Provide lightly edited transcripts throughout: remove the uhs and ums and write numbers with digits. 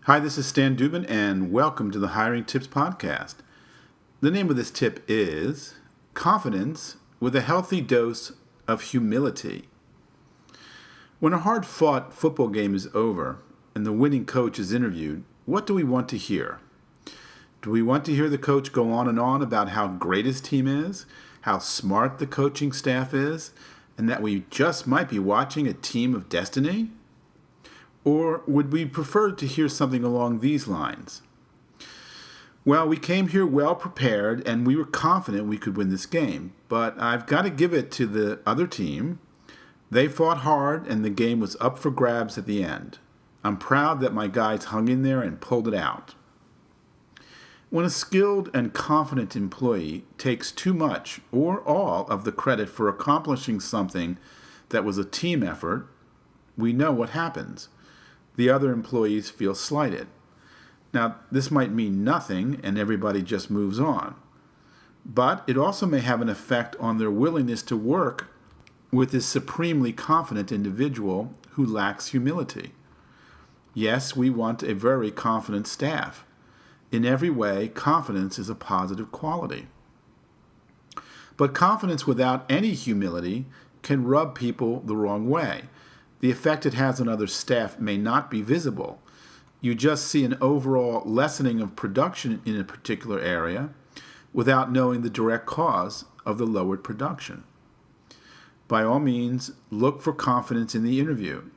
Hi, this is Stan Dubin, and welcome to the Hiring Tips Podcast. The name of this tip is Confidence with a Healthy Dose of Humility. When a hard-fought football game is over and the winning coach is interviewed, what do we want to hear? Do we want to hear the coach go on and on about how great his team is, how smart the coaching staff is, and that we just might be watching a team of destiny? Or would we prefer to hear something along these lines? Well, we came here well prepared and we were confident we could win this game, but I've got to give it to the other team. They fought hard and the game was up for grabs at the end. I'm proud that my guys hung in there and pulled it out. When a skilled and confident employee takes too much or all of the credit for accomplishing something that was a team effort, we know what happens. The other employees feel slighted. Now, this might mean nothing and everybody just moves on. But it also may have an effect on their willingness to work with this supremely confident individual who lacks humility. Yes, we want a very confident staff. In every way, confidence is a positive quality. But confidence without any humility can rub people the wrong way. The effect it has on other staff may not be visible. You just see an overall lessening of production in a particular area without knowing the direct cause of the lowered production. By all means, look for confidence in the interview,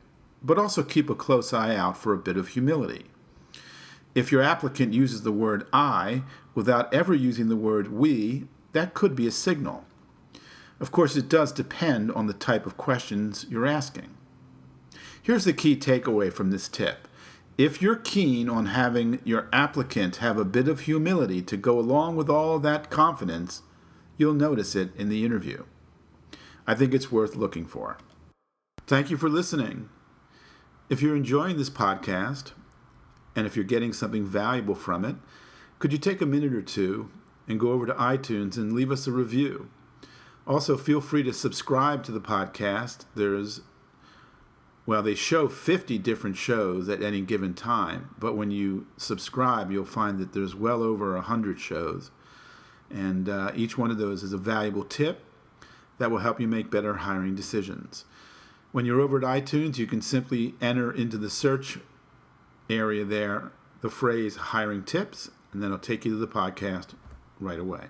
but also keep a close eye out for a bit of humility. If your applicant uses the word I without ever using the word we, that could be a signal. Of course, it does depend on the type of questions you're asking. Here's the key takeaway from this tip. If you're keen on having your applicant have a bit of humility to go along with all of that confidence, you'll notice it in the interview. I think it's worth looking for. Thank you for listening. If you're enjoying this podcast, and if you're getting something valuable from it, could you take a minute or two and go over to iTunes and leave us a review? Also, feel free to subscribe to the podcast. They show 50 different shows at any given time, but when you subscribe, you'll find that there's well over 100 shows. And each one of those is a valuable tip that will help you make better hiring decisions. When you're over at iTunes, you can simply enter into the search area there the phrase hiring tips, and then it'll take you to the podcast right away.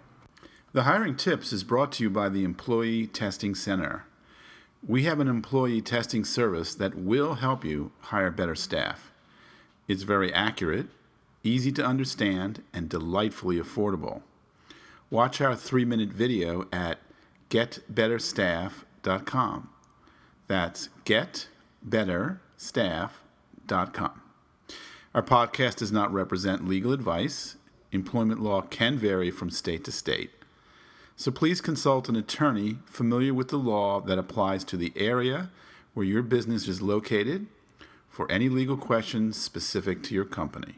The Hiring Tips is brought to you by the Employee Testing Center. We have an employee testing service that will help you hire better staff. It's very accurate, easy to understand, and delightfully affordable. Watch our 3-minute video at getbetterstaff.com. That's getbetterstaff.com. Our podcast does not represent legal advice. Employment law can vary from state to state. So please consult an attorney familiar with the law that applies to the area where your business is located for any legal questions specific to your company.